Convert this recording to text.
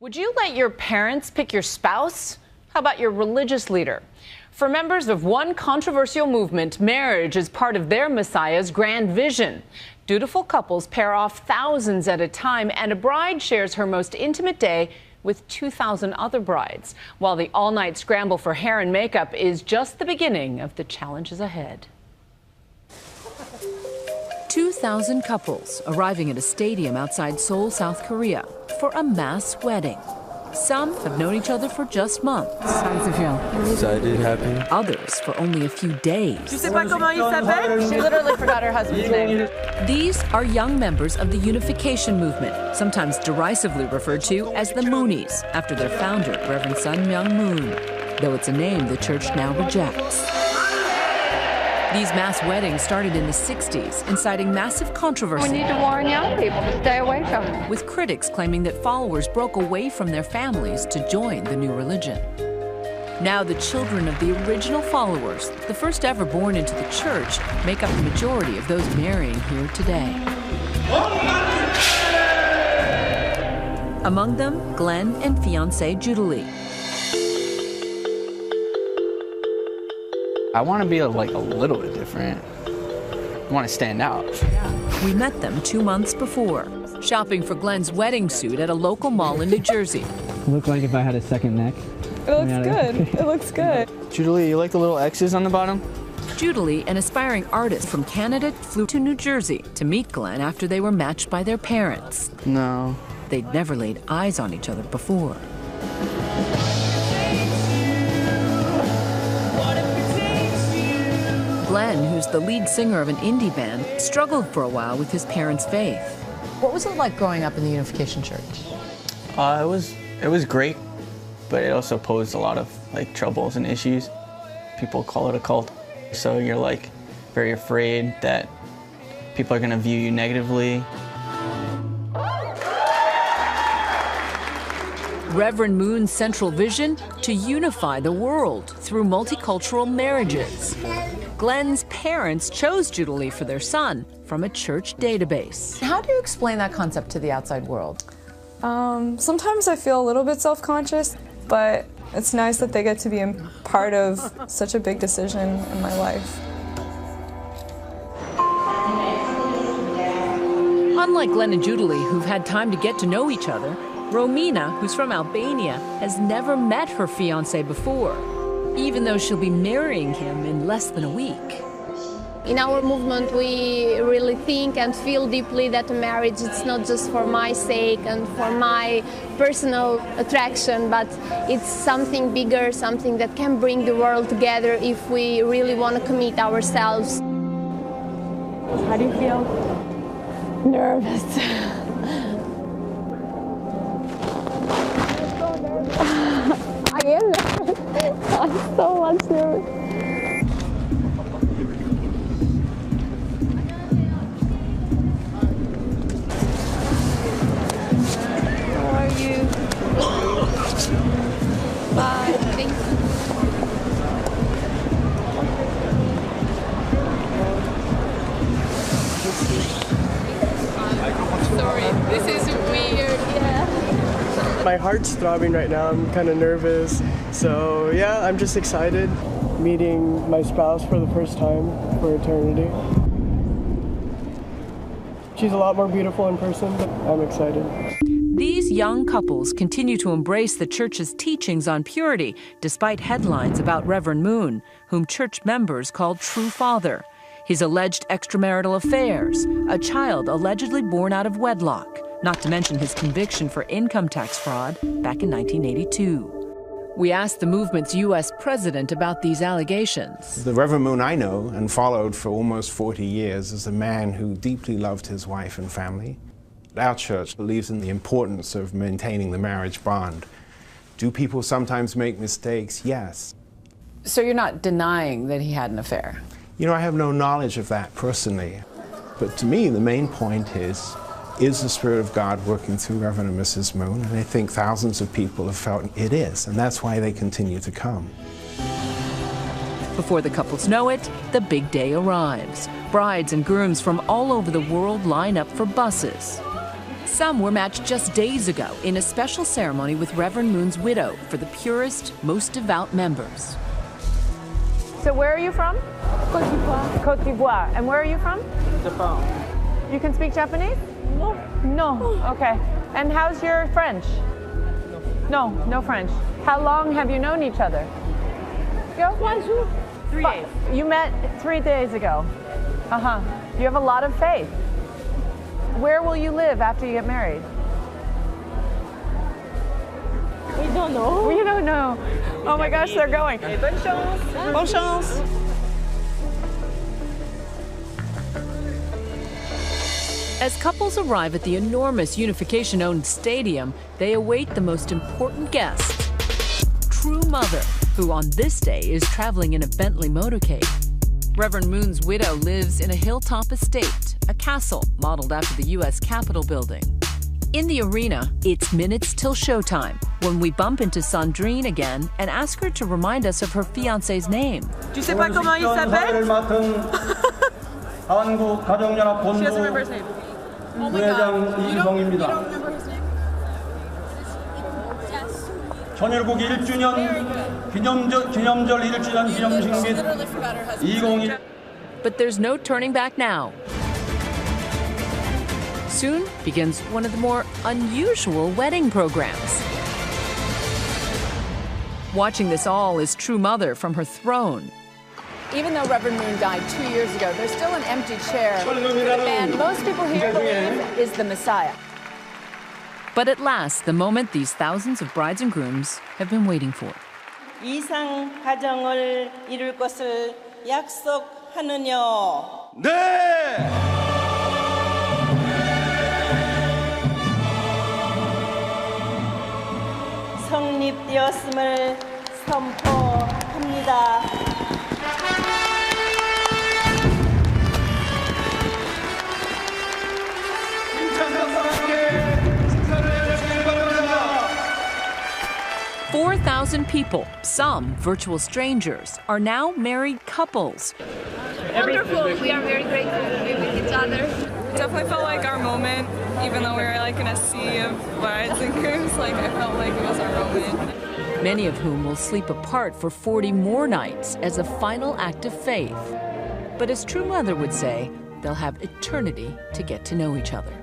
Would you let your parents pick your spouse? How about your religious leader? For members of one controversial movement, marriage is part of their Messiah's grand vision. Dutiful couples pair off thousands at a time, and a bride shares her most intimate day with 2,000 other brides. While the all-night scramble for hair and makeup is just the beginning of the challenges ahead. 2,000 couples arriving at a stadium outside Seoul, South Korea for a mass wedding. Some have known each other for just months. How does it feel? Excited, happy. Others for only a few days. She literally forgot her husband's name. These are young members of the Unification movement, sometimes derisively referred to as the Moonies, after their founder, Reverend Sun Myung Moon, though it's a name the church now rejects. These mass weddings started in the 60s, inciting massive controversy. We need to warn young people to stay away from it. With critics claiming that followers broke away from their families to join the new religion. Now the children of the original followers, the first ever born into the church, make up the majority of those marrying here today. Among them, Glenn and fiancée Judalee. I want to be like a little bit different. I want to stand out. We met them 2 months before, shopping for Glenn's wedding suit at a local mall in New Jersey. Look like if I had a second neck. It looks good. It looks good. Judalee, you like the little X's on the bottom? Judalee, an aspiring artist from Canada, flew to New Jersey to meet Glenn after they were matched by their parents. No. They'd never laid eyes on each other before. Glenn, who's the lead singer of an indie band, struggled for a while with his parents' faith. What was it like growing up in the Unification Church? It was great, but it also posed a lot of troubles and issues. People call it a cult, so you're very afraid that people are going to view you negatively. Reverend Moon's central vision: to unify the world through multicultural marriages. Glenn's parents chose Judalee for their son from a church database. How do you explain that concept to the outside world? Sometimes I feel a little bit self-conscious, but it's nice that they get to be a part of such a big decision in my life. Unlike Glenn and Judalee, who've had time to get to know each other, Romina, who's from Albania, has never met her fiancé before, even though she'll be marrying him in less than a week. In our movement, we really think and feel deeply that marriage is not just for my sake and for my personal attraction, but it's something bigger, something that can bring the world together if we really want to commit ourselves. How do you feel? Nervous. I am nervous. I'm so much nervous. How are you? Bye. Thank you. Sorry, this is weird, yeah. My heart's throbbing right now. I'm kind of nervous. So yeah, I'm just excited. Meeting my spouse for the first time for eternity. She's a lot more beautiful in person, but I'm excited. These young couples continue to embrace the church's teachings on purity, despite headlines about Reverend Moon, whom church members called True Father, his alleged extramarital affairs, a child allegedly born out of wedlock, not to mention his conviction for income tax fraud back in 1982. We asked the movement's U.S. president about these allegations. The Reverend Moon I know and followed for almost 40 years is a man who deeply loved his wife and family. Our church believes in the importance of maintaining the marriage bond. Do people sometimes make mistakes? Yes. So you're not denying that he had an affair? You know, I have no knowledge of that personally. But to me, the main point is the Spirit of God working through Reverend and Mrs. Moon? And I think thousands of people have felt it is, and that's why they continue to come. Before the couples know it, the big day arrives. Brides and grooms from all over the world line up for buses. Some were matched just days ago in a special ceremony with Reverend Moon's widow for the purest, most devout members. So where are you from? Côte d'Ivoire. Côte d'Ivoire. And where are you from? Japan. You can speak Japanese? No. No. Okay. And how's your French? No, no French. How long have you known each other? 3 days. You met 3 days ago. Uh-huh. You have a lot of faith. Where will you live after you get married? We don't know. We don't know. Oh my gosh, they're going. Bonne chance. Bonne chance. As couples arrive at the enormous Unification-owned stadium, they await the most important guest, True Mother, who on this day is traveling in a Bentley motorcade. Reverend Moon's widow lives in a hilltop estate, a castle modeled after the U.S. Capitol building. In the arena, it's minutes till showtime, when we bump into Sandrine again and ask her to remind us of her fiancé's name. Tu sais pas comment il s'appelle? 한국 가정연합 본부 She doesn't remember his name. 부회장 이희성입니다. 천일국 1주년 기념절 1주년 기념식 및 2021. But there's no turning back now. Soon begins one of the more unusual wedding programs. Watching this all is True Mother from her throne. Even though Reverend Moon died 2 years ago, there's still an empty chair for the man most people here believe is the Messiah. But at last, the moment these thousands of brides and grooms have been waiting for. 이상 가정을 이룰 것을 약속하느냐? 네! 성립되었음을 선포합니다. 4,000 people, some virtual strangers, are now married couples. Wonderful. We are very grateful to be with each other. Definitely felt like our moment, even though we were like in a sea of brides and grooms. Like I felt like it was our moment. Many of whom will sleep apart for 40 more nights as a final act of faith. But as True Mother would say, they'll have eternity to get to know each other.